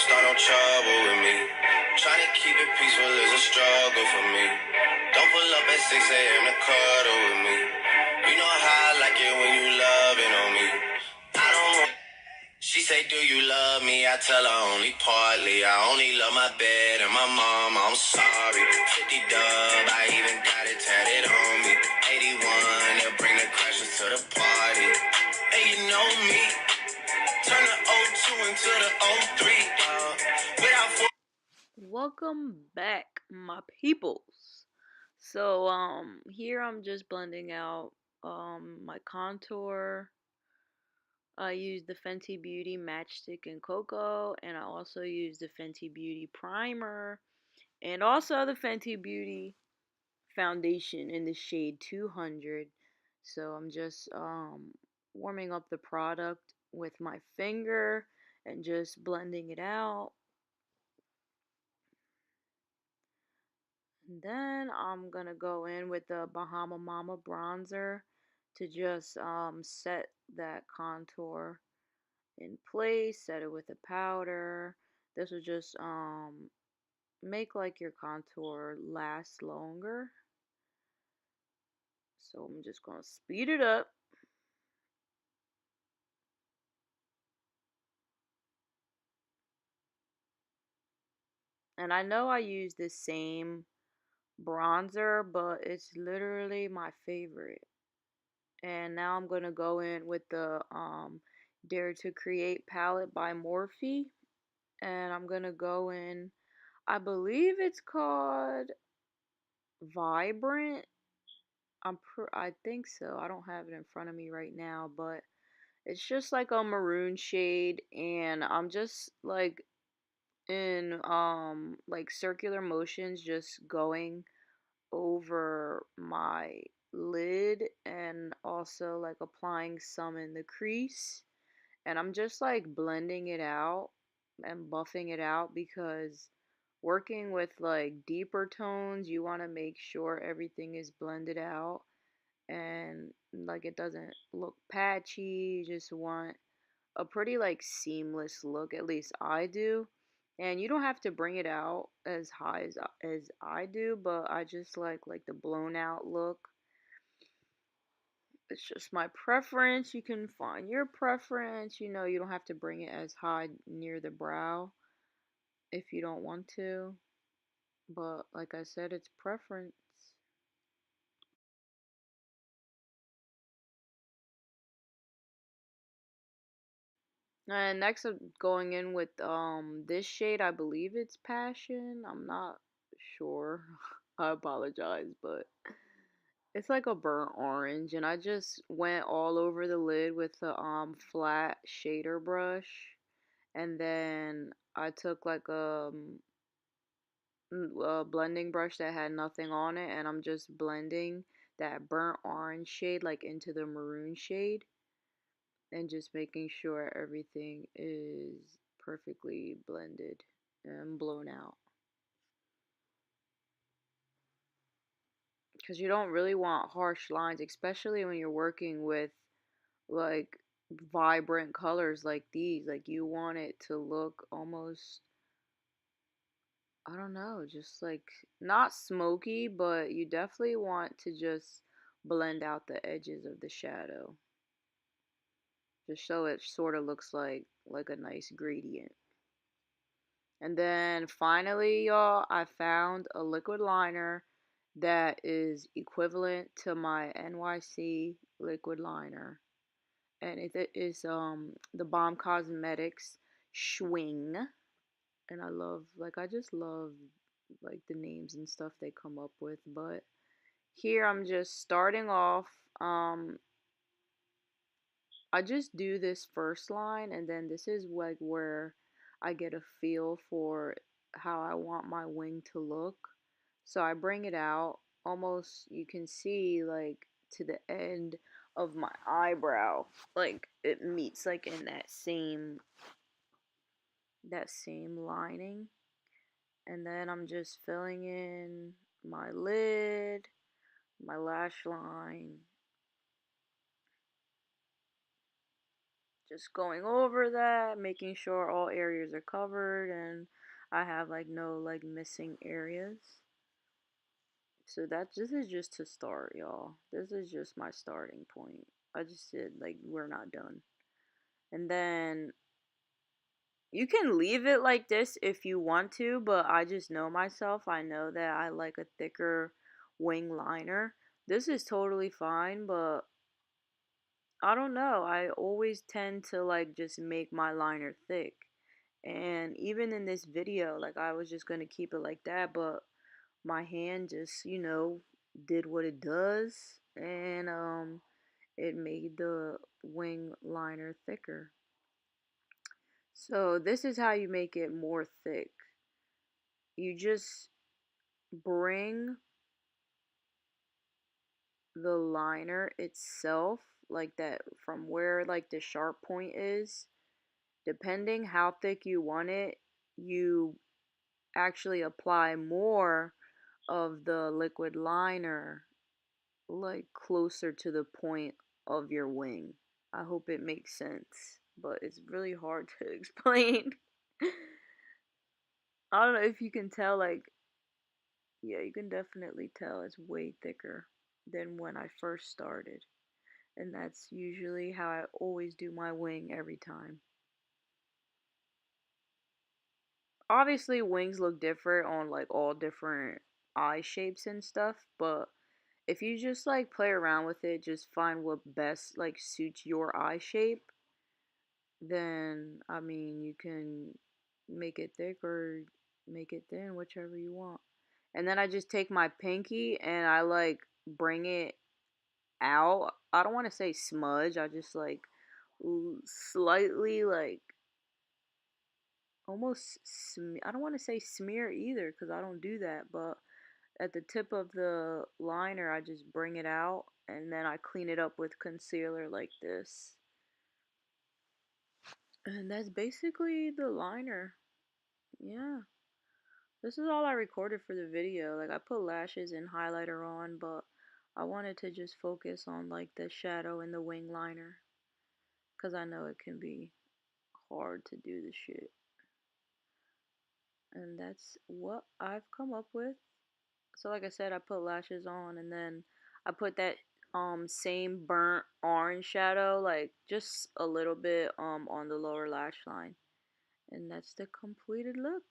don't start no trouble with me. Trying to keep it peaceful is a struggle for me. Don't pull up at 6 a.m. to cuddle with me. You know how I like it when you loving on me. I don't want. She say, do you love me? I tell her only partly. I only love my bed and my mom. I'm sorry. 50 dub, I even got it tatted on me. 81, they'll bring the crashers to the party. And you know me. Turn the '02 into the '03, dog. Without. Welcome back, my peoples. So here I'm just blending out my contour. I use the Fenty Beauty Matchstick and Cocoa, and I also use the Fenty Beauty Primer, and also the Fenty Beauty Foundation in the shade 200. So I'm just warming up the product with my finger and just blending it out. And then I'm gonna go in with the Bahama Mama bronzer to just set that contour in place, set it with a powder. This will just make like your contour last longer. So I'm just gonna speed it up. And I know I use the same bronzer, but it's literally my favorite. And now I'm gonna go in with the Dare to Create palette by Morphe, and I'm gonna go in. I believe it's called Vibrant. I think so. I don't have it in front of me right now, but it's just like a maroon shade, and I'm just like in like circular motions, just going over my lid and also like applying some in the crease, and I'm just like blending it out and buffing it out because working with like deeper tones, you want to make sure everything is blended out and like it doesn't look patchy. You just want a pretty like seamless look, at least I do. And you don't have to bring it out as high as I do, but I just like the blown out look. It's just my preference. You can find your preference. You know, you don't have to bring it as high near the brow if you don't want to. But like I said, it's preference. And next I'm going in with this shade. I believe it's Passion. I'm not sure. I apologize, but it's like a burnt orange, and I just went all over the lid with the flat shader brush, and then I took like a blending brush that had nothing on it, and I'm just blending that burnt orange shade like into the maroon shade, and just making sure everything is perfectly blended and blown out. Because you don't really want harsh lines, especially when you're working with like vibrant colors like these. Like you want it to look almost, I don't know, just like not smoky, but you definitely want to just blend out the edges of the shadow. Just so it sort of looks like a nice gradient. And then finally, y'all, I found a liquid liner that is equivalent to my NYC liquid liner. And it is the Bomb Cosmetics Schwing. And I just love like the names and stuff they come up with. But here I'm just starting off. I just do this first line, and then this is like where I get a feel for how I want my wing to look. So I bring it out almost, you can see like to the end of my eyebrow, like it meets like in that same lining. And then I'm just filling in my lid, my lash line, just going over that, making sure all areas are covered and I have like no like missing areas. So this is just to start, y'all. This is just my starting point. I just said like we're not done. And then you can leave it like this if you want to, but I just know myself. I know that I like a thicker wing liner. This is totally fine, but I don't know. I always tend to like just make my liner thick. And even in this video, like I was just going to keep it like that, but my hand just, did what it does and it made the wing liner thicker. So this is how you make it more thick. You just bring the liner itself like that from where like the sharp point is. Depending how thick you want it, you actually apply more of the liquid liner like closer to the point of your wing. I hope it makes sense, but it's really hard to explain. I don't know if you can tell, like, yeah, you can definitely tell it's way thicker than when I first started. And that's usually how I always do my wing every time. Obviously, wings look different on like all different eye shapes and stuff, but if you just like play around with it, just find what best like suits your eye shape, then I mean, you can make it thick or make it thin, whichever you want. And then I just take my pinky and I like bring it out. I don't want to say smudge. I just like slightly like almost I don't want to say smear either because I don't do that, but at the tip of the liner I just bring it out and then I clean it up with concealer like this. And that's basically the liner. Yeah. This is all I recorded for the video. Like I put lashes and highlighter on, but I wanted to just focus on like the shadow and the wing liner because I know it can be hard to do the shit. And that's what I've come up with. So like I said, I put lashes on and then I put that same burnt orange shadow like just a little bit on the lower lash line. And that's the completed look.